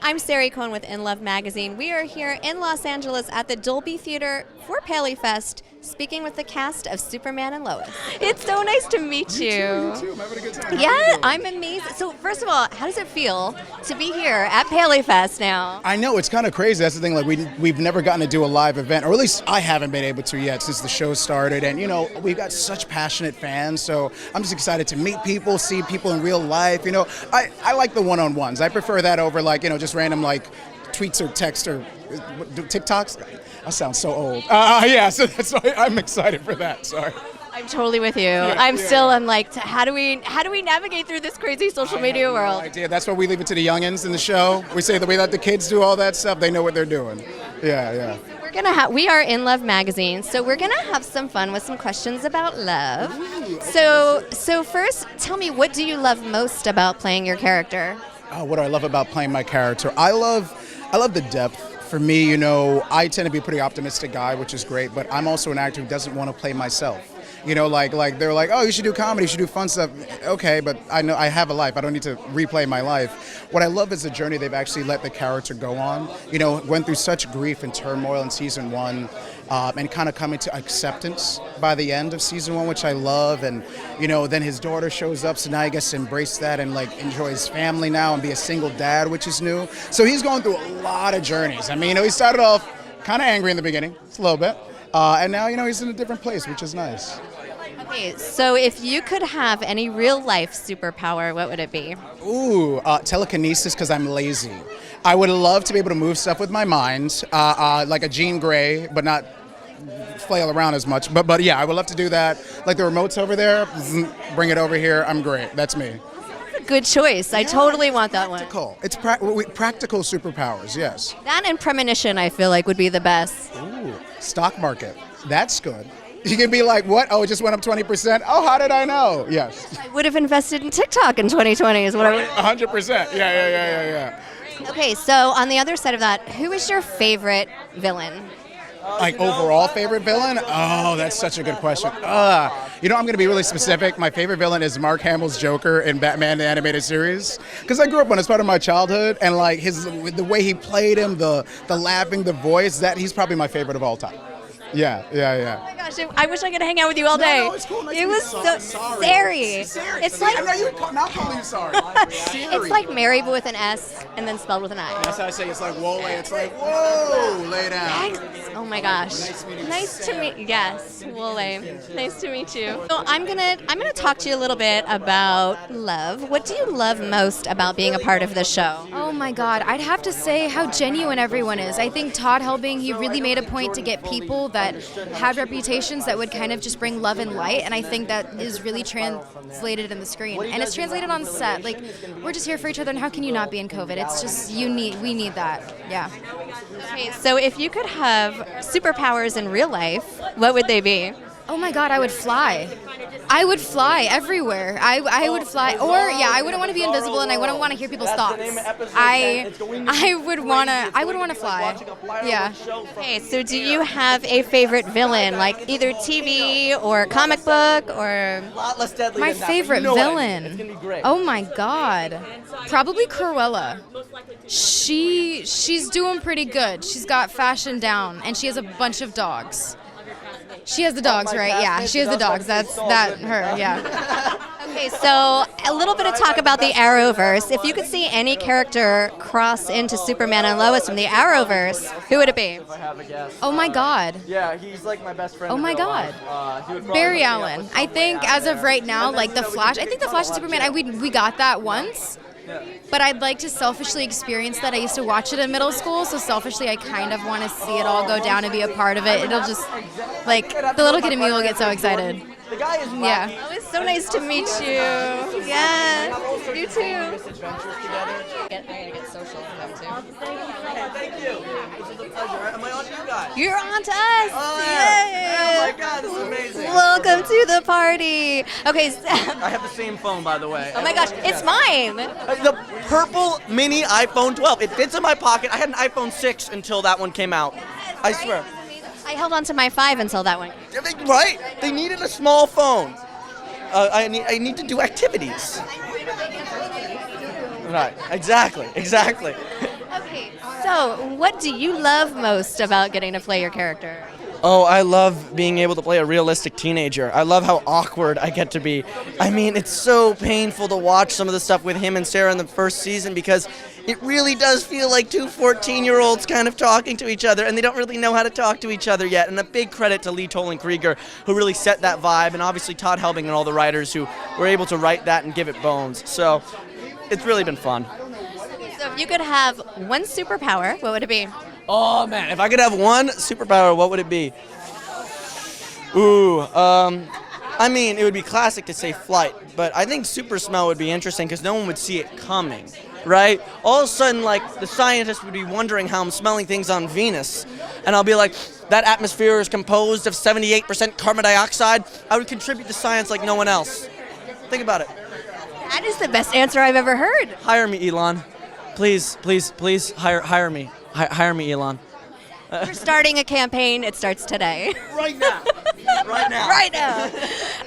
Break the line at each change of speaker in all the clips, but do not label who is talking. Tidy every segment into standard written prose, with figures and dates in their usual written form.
I'm Sari Cohn with In Love Magazine. We are here in Los Angeles at the Dolby Theater for Paley Fest, speaking with the cast of Superman and Lois. It's so nice to meet you.
You too. I'm having a good time.
Yeah, I'm amazing. So first of all, how does it feel to be here at Paley Fest now?
I know, it's kind of crazy. That's the thing. Like we've never gotten to do a live event, or at least I haven't been able to yet since the show started. And we've got such passionate fans, so I'm just excited to meet people, see people in real life. I like the one-on-ones. I prefer that over just random tweets or text or TikToks. I sound so old. So that's why I'm excited for that. Sorry.
I'm totally with you. I'm like, how do we navigate through this crazy social media world?
No idea. That's why we leave it to the youngins in the show. We say that we let the kids do all that stuff. They know what they're doing. Yeah.
We are In Love Magazine, so we're gonna have some fun with some questions about love. So first, tell me, what do you love most about playing your character?
What do I love about playing my character? I love the depth. For me, I tend to be a pretty optimistic guy, which is great, but I'm also an actor who doesn't want to play myself. They're like, oh, you should do comedy, you should do fun stuff. Okay, but I know I have a life. I don't need to replay my life. What I love is the journey they've actually let the character go on. Went through such grief and turmoil in season 1, and kind of coming to acceptance by the end of season 1, which I love. And then his daughter shows up, so now he gets to embrace that and enjoy his family now and be a single dad, which is new. So he's going through a lot of journeys. I mean, he started off kind of angry in the beginning, just a little bit, and now he's in a different place, which is nice.
Okay, so if you could have any real-life superpower, what would it be?
Ooh, telekinesis, because I'm lazy. I would love to be able to move stuff with my mind, like a Jean Grey, but not flail around as much. But yeah, I would love to do that. Like the remote's over there, bring it over here. I'm great. That's me.
That's a good choice. I totally want that one.
It's practical superpowers, yes.
That and premonition, I feel like, would be the best.
Ooh, stock market. That's good. You can be like, what? Oh, it just went up 20%? Oh, how did I know? Yes.
I would have invested in TikTok in 2020 is what I would.
100%. Yeah.
Okay, so on the other side of that, who is your favorite villain?
Like overall favorite villain? Oh, that's such a good question. I'm going to be really specific. My favorite villain is Mark Hamill's Joker in Batman the Animated Series. Because I grew up on it. It's part of my childhood. And the way he played him, the laughing, the voice, he's probably my favorite of all time. Yeah.
Oh my gosh, I wish I could hang out with you all day.
No, it's cool. Nice
it was so Sari. It's like
I'm not calling you sorry.
It's like Mary but with an S and then spelled with an I.
That's how I say it's like Wole. It's like whoa, lay down.
Oh my gosh. Nice to meet you. Yes, Wole. Nice to meet you. So I'm gonna talk to you a little bit about love. What do you love most about being a part of this show?
Oh my God, I'd have to say how genuine everyone is. I think Todd Helbing, he really made a point to get people that had reputations that would kind of just bring love and light, and I think that is really translated in the screen, and it's translated on set. We're just here for each other, and how can you not be in COVID? It's just we need that. Yeah.
Okay, so if you could have superpowers in real life, what would they be?
Oh my God, I would fly. I would fly everywhere. I would fly, I wouldn't want to be invisible, and I wouldn't want to hear people's thoughts. I would want to fly. Yeah.
Okay, so do you have a favorite villain, like either TV or comic book or?
My favorite villain. Oh my God, probably Cruella. She's doing pretty good. She's got fashion down, and she has a bunch of dogs. She has the dogs, right? Yeah, she has the dogs. That's her, yeah.
Okay, so a little bit of talk about the Arrowverse. If you could see any character cross into Superman and Lois from the Arrowverse, who would it be?
Oh my God.
Yeah, he's like my best friend.
Oh my God. Barry Allen. I think as of right now, the Flash. I think the Flash and Superman. We got that once. But I'd like to selfishly experience that. I used to watch it in middle school, so selfishly I kind of want to see it all go down and be a part of it. It'll just, the little kid in me will get so excited. Yeah.
Oh, it's so nice to meet you. Yes, you too.
I gotta get social for them too.
Thank you. This is a pleasure. Am I on to you guys?
You're on to us.
Yay. Oh my God, this is amazing.
Welcome to the party. Okay.
I have the same phone, by the way.
Oh my gosh, it's mine.
The purple mini iPhone 12. It fits in my pocket. I had an iPhone 6 until that one came out. I swear.
I held on to my 5 until that one.
Right? They needed a small phone. I need to do activities. Right. Exactly.
Okay, so what do you love most about getting to play your character?
Oh, I love being able to play a realistic teenager. I love how awkward I get to be. I mean, it's so painful to watch some of the stuff with him and Sarah in the first season because it really does feel like two 14-year-olds kind of talking to each other, and they don't really know how to talk to each other yet. And a big credit to Lee Tolan Krieger, who really set that vibe, and obviously Todd Helbing and all the writers who were able to write that and give it bones. So it's really been fun.
So if you could have one superpower, what would it be?
Oh, man, if I could have one superpower, what would it be? I mean, it would be classic to say flight, but I think super smell would be interesting because no one would see it coming, right? All of a sudden, like, the scientists would be wondering how I'm smelling things on Venus, and I'll be like, that atmosphere is composed of 78% carbon dioxide. I would contribute to science like no one else. Think about it.
That is the best answer I've ever heard.
Hire me, Elon. Please, hire me. Hire me, Elon.
We're starting a campaign. It starts today.
Right now. Right now.
Right now.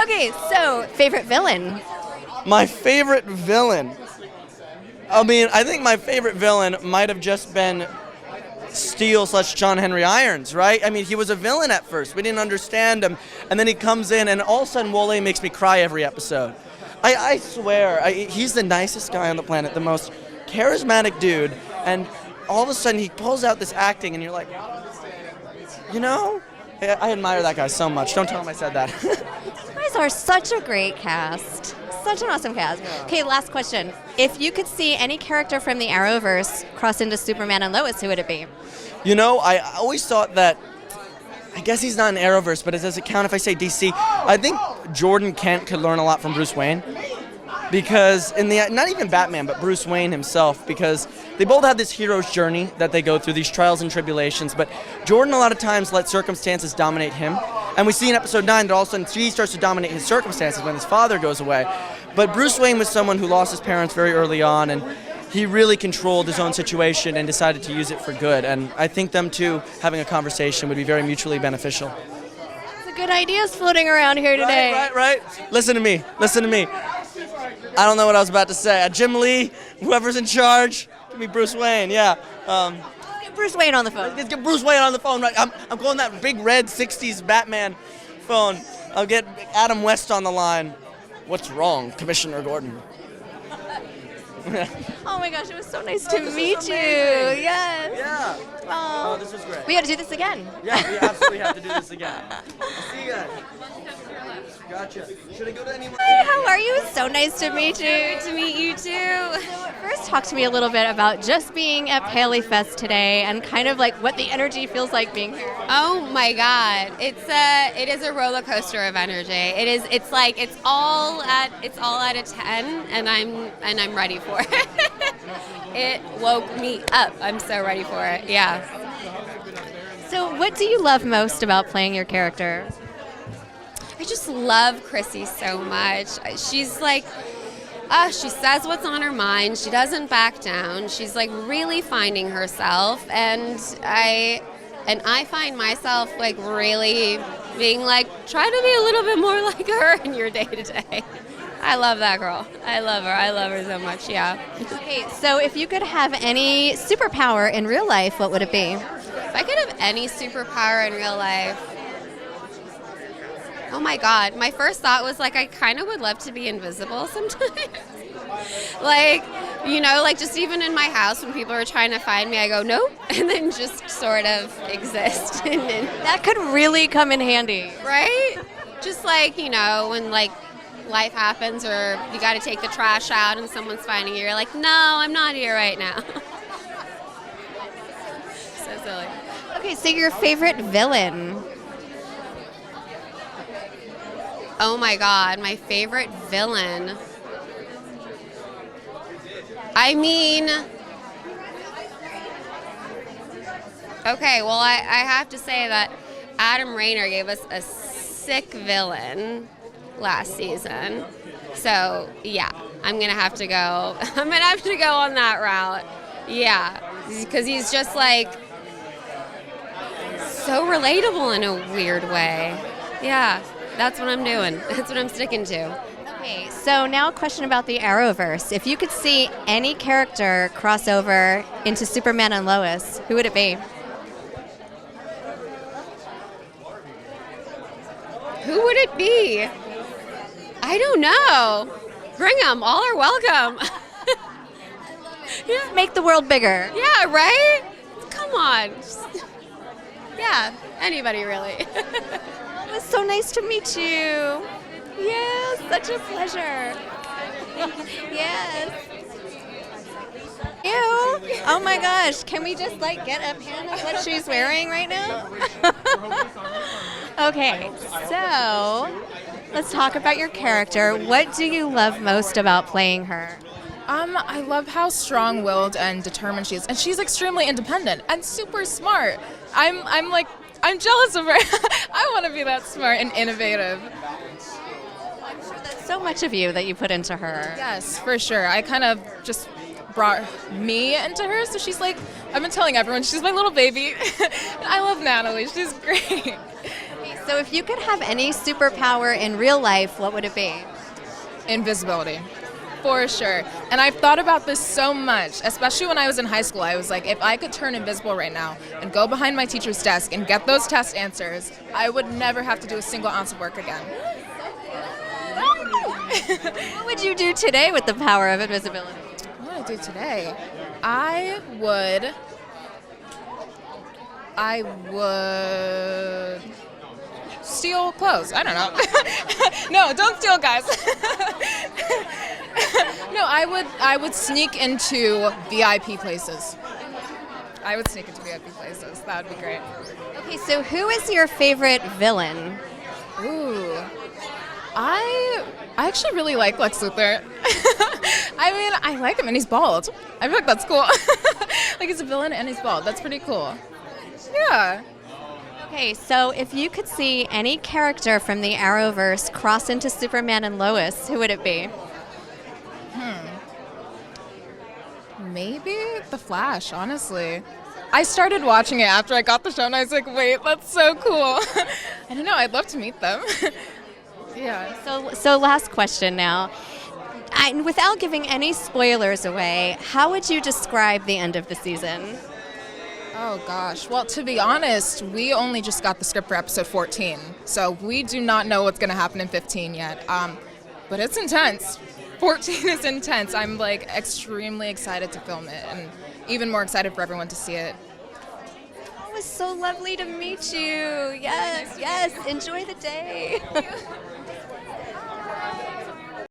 Okay, so favorite villain?
My favorite villain. I mean, I think my favorite villain might have just been Steel/John Henry Irons, right? I mean, he was a villain at first. We didn't understand him. And then he comes in, and all of a sudden, Wole makes me cry every episode. I swear, he's the nicest guy on the planet, the most charismatic dude. And all of a sudden, he pulls out this acting, and you're like, you know? I admire that guy so much. Don't tell him I said that.
You guys are such a great cast. Such an awesome cast. Okay, last question. If you could see any character from the Arrowverse cross into Superman and Lois, who would it be?
You know, I always thought that, I guess he's not an Arrowverse, but does it count if I say DC? I think Jordan Kent could learn a lot from Bruce Wayne. Because not even Batman, but Bruce Wayne himself, because they both have this hero's journey that they go through, these trials and tribulations, but Jordan a lot of times lets circumstances dominate him, and we see in episode 9 that all of a sudden he starts to dominate his circumstances when his father goes away. But Bruce Wayne was someone who lost his parents very early on, and he really controlled his own situation and decided to use it for good, and I think them two having a conversation would be very mutually beneficial.
Some good ideas floating around here today.
Right. Listen to me. I don't know what I was about to say. Jim Lee, whoever's in charge, give me Bruce Wayne, yeah.
Get Bruce Wayne on the phone.
Let's get Bruce Wayne on the phone, right? I'm calling that big red 60s Batman phone. I'll get Adam West on the line. What's wrong, Commissioner Gordon?
Oh my gosh, it was so nice to meet you. Yes.
Yeah.
Oh,
this was great.
We got to do this again.
Yeah, we absolutely have to do this again. I'll see you guys. Gotcha. Should I go to anyone?
Hey, how are you? So nice to meet you.
Good to meet you too.
First, talk to me a little bit about just being at Paley Fest today and kind of like what the energy feels like being here.
Oh my God, it is a roller coaster of energy. It's all at a 10, and I'm ready for it. It woke me up. I'm so ready for it. Yeah.
So, what do you love most about playing your character?
I just love Chrissy so much. She's like, she says what's on her mind. She doesn't back down. She's like really finding herself, and I find myself like really being like, try to be a little bit more like her in your day to day. I love that girl. I love her so much. Yeah.
Okay, so if you could have any superpower in real life, what would it be?
If I could have any superpower in real life. Oh my God, my first thought was like I kind of would love to be invisible sometimes. Like, you know, like just even in my house when people are trying to find me, I go, nope, and then just sort of exist. And then,
That could really come in handy.
right? Just like, you know, when like life happens or you got to take the trash out and someone's finding you, you're like, no, I'm not here right now. So silly.
Okay, so your favorite villain?
Oh my God, my favorite villain. I mean, okay, well, I have to say that Adam Rayner gave us a sick villain last season. So, yeah, I'm going to have to go on that route. Yeah, because he's just like so relatable in a weird way. Yeah. That's what I'm doing. That's what I'm sticking to.
Okay, so now a question about the Arrowverse. If you could see any character cross over into Superman and Lois, who would it be?
Who would it be? I don't know. Bring them. All are welcome.
Yeah. Make the world bigger.
Yeah, right? Come on. Yeah, anybody really.
It was so nice to meet you. Yes, such a pleasure. Yes. Ew. Oh my gosh. Can we just get a pan of what she's wearing right now? Okay, so let's talk about your character. What do you love most about playing her?
I love how strong-willed and determined she is, and she's extremely independent and super smart. I'm jealous of her. I want to be that smart and innovative.
I'm sure that's so much of you that you put into her.
Yes, for sure. I kind of just brought me into her, so she's like, I've been telling everyone, she's my little baby. I love Natalie. She's great.
Okay, so if you could have any superpower in real life, what would it be?
Invisibility. For sure. And I've thought about this so much, especially when I was in high school. I was like, if I could turn invisible right now and go behind my teacher's desk and get those test answers, I would never have to do a single ounce of work again.
What would you do today with the power of invisibility?
What would I do today? I would steal clothes. I don't know. No, don't steal, guys. No, I would sneak into VIP places. I would sneak into VIP places. That would be great.
Okay, so who is your favorite villain?
Ooh. I actually really like Lex Luthor. I mean, I like him and he's bald. I feel like that's cool. Like he's a villain and he's bald. That's pretty cool. Yeah.
Okay, so if you could see any character from the Arrowverse cross into Superman and Lois, who would it be?
Maybe The Flash, honestly. I started watching it after I got the show and I was like, wait, that's so cool. I don't know, I'd love to meet them. Yeah.
So last question now. Without giving any spoilers away, how would you describe the end of the season?
Oh gosh. Well, to be honest, we only just got the script for episode 14, so we do not know what's going to happen in 15 yet. But it's intense. 14 is intense. I'm extremely excited to film it, and even more excited for everyone to see it.
It was so lovely to meet you. Yes, yes. Enjoy the day.